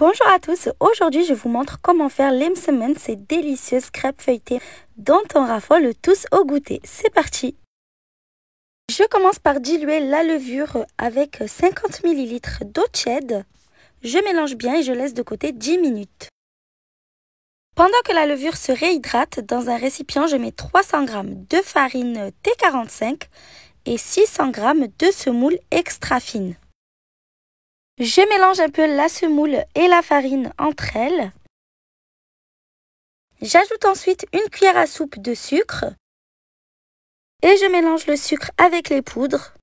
Bonjour à tous, aujourd'hui je vous montre comment faire l'Imsemen, ces délicieuses crêpes feuilletées dont on raffole tous au goûter. C'est parti! Je commence par diluer la levure avec 50 ml d'eau tiède. Je mélange bien et je laisse de côté 10 minutes. Pendant que la levure se réhydrate, dans un récipient, je mets 300 g de farine T45 et 600 g de semoule extra fine. Je mélange un peu la semoule et la farine entre elles. J'ajoute ensuite une cuillère à soupe de sucre et je mélange le sucre avec les poudres.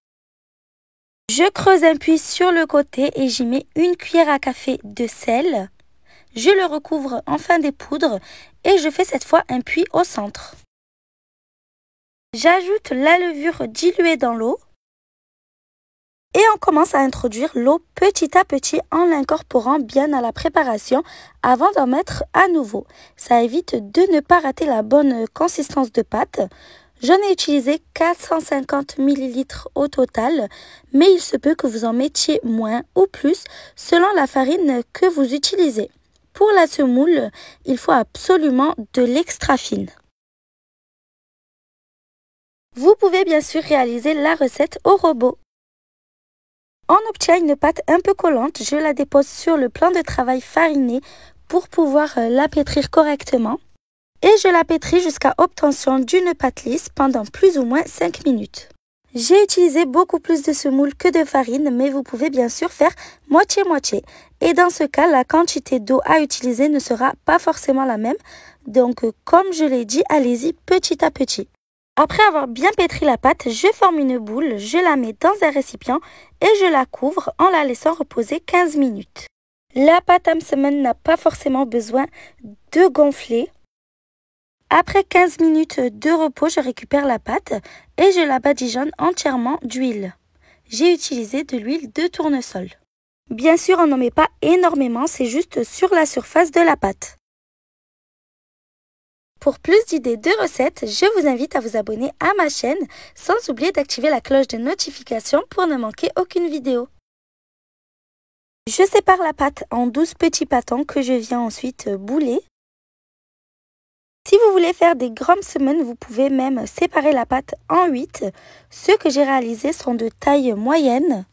Je creuse un puits sur le côté et j'y mets une cuillère à café de sel. Je le recouvre enfin des poudres et je fais cette fois un puits au centre. J'ajoute la levure diluée dans l'eau. Et on commence à introduire l'eau petit à petit en l'incorporant bien à la préparation avant d'en mettre à nouveau. Ça évite de ne pas rater la bonne consistance de pâte. J'en ai utilisé 450 ml au total, mais il se peut que vous en mettiez moins ou plus selon la farine que vous utilisez. Pour la semoule, il faut absolument de l'extra fine. Vous pouvez bien sûr réaliser la recette au robot. On obtient une pâte un peu collante, je la dépose sur le plan de travail fariné pour pouvoir la pétrir correctement. Et je la pétris jusqu'à obtention d'une pâte lisse pendant plus ou moins 5 minutes. J'ai utilisé beaucoup plus de semoule que de farine, mais vous pouvez bien sûr faire moitié-moitié. Et dans ce cas, la quantité d'eau à utiliser ne sera pas forcément la même. Donc, comme je l'ai dit, allez-y petit à petit. Après avoir bien pétri la pâte, je forme une boule, je la mets dans un récipient et je la couvre en la laissant reposer 15 minutes. La pâte Imsemen n'a pas forcément besoin de gonfler. Après 15 minutes de repos, je récupère la pâte et je la badigeonne entièrement d'huile. J'ai utilisé de l'huile de tournesol. Bien sûr, on n'en met pas énormément, c'est juste sur la surface de la pâte. Pour plus d'idées de recettes, je vous invite à vous abonner à ma chaîne sans oublier d'activer la cloche de notification pour ne manquer aucune vidéo. Je sépare la pâte en 12 petits pâtons que je viens ensuite bouler. Si vous voulez faire des grandes semaines, vous pouvez même séparer la pâte en 8. Ceux que j'ai réalisés sont de taille moyenne.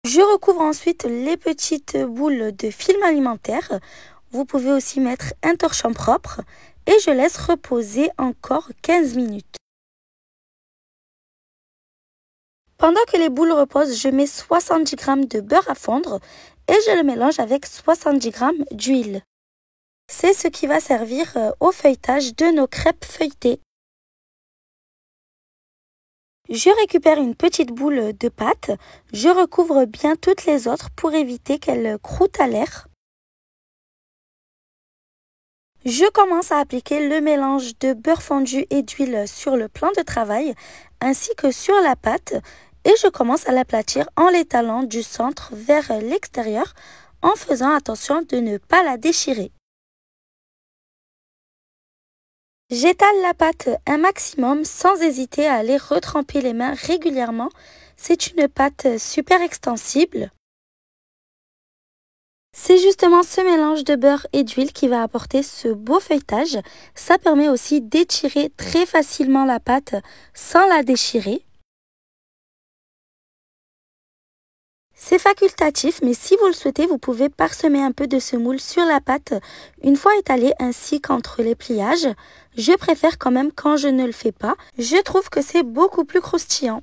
Je recouvre ensuite les petites boules de film alimentaire. Vous pouvez aussi mettre un torchon propre et je laisse reposer encore 15 minutes. Pendant que les boules reposent, je mets 70 g de beurre à fondre et je le mélange avec 70 g d'huile. C'est ce qui va servir au feuilletage de nos crêpes feuilletées. Je récupère une petite boule de pâte, je recouvre bien toutes les autres pour éviter qu'elles croûtent à l'air. Je commence à appliquer le mélange de beurre fondu et d'huile sur le plan de travail ainsi que sur la pâte et je commence à l'aplatir en l'étalant du centre vers l'extérieur en faisant attention de ne pas la déchirer. J'étale la pâte un maximum sans hésiter à aller retremper les mains régulièrement. C'est une pâte super extensible. C'est justement ce mélange de beurre et d'huile qui va apporter ce beau feuilletage. Ça permet aussi d'étirer très facilement la pâte sans la déchirer. C'est facultatif, mais si vous le souhaitez, vous pouvez parsemer un peu de semoule sur la pâte une fois étalée ainsi qu'entre les pliages. Je préfère quand même quand je ne le fais pas. Je trouve que c'est beaucoup plus croustillant.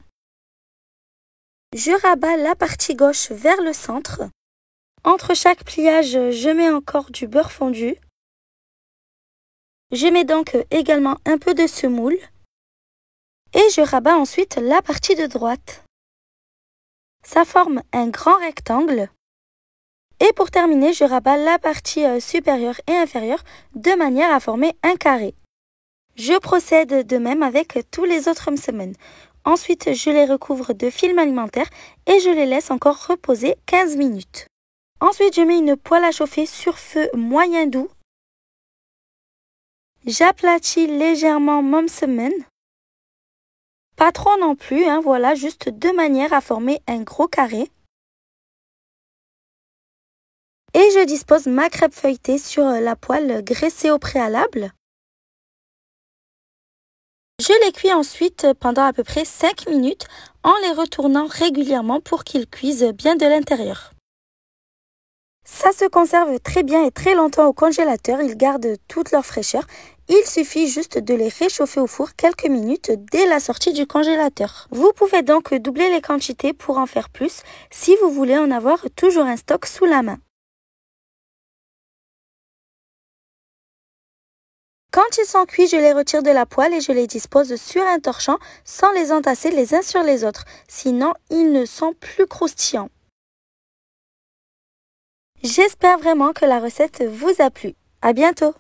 Je rabats la partie gauche vers le centre. Entre chaque pliage, je mets encore du beurre fondu. Je mets donc également un peu de semoule. Et je rabats ensuite la partie de droite. Ça forme un grand rectangle. Et pour terminer, je rabats la partie supérieure et inférieure de manière à former un carré. Je procède de même avec tous les autres Imsemen. Ensuite, je les recouvre de film alimentaire et je les laisse encore reposer 15 minutes. Ensuite, je mets une poêle à chauffer sur feu moyen doux. J'aplatis légèrement mon Imsemen. Pas trop non plus, voilà, juste de manière à former un gros carré. Et je dispose ma crêpe feuilletée sur la poêle graissée au préalable. Je les cuis ensuite pendant à peu près 5 minutes en les retournant régulièrement pour qu'ils cuisent bien de l'intérieur. Ça se conserve très bien et très longtemps au congélateur, ils gardent toute leur fraîcheur. Il suffit juste de les réchauffer au four quelques minutes dès la sortie du congélateur. Vous pouvez donc doubler les quantités pour en faire plus si vous voulez en avoir toujours un stock sous la main. Quand ils sont cuits, je les retire de la poêle et je les dispose sur un torchon sans les entasser les uns sur les autres. Sinon, ils ne sont plus croustillants. J'espère vraiment que la recette vous a plu. À bientôt!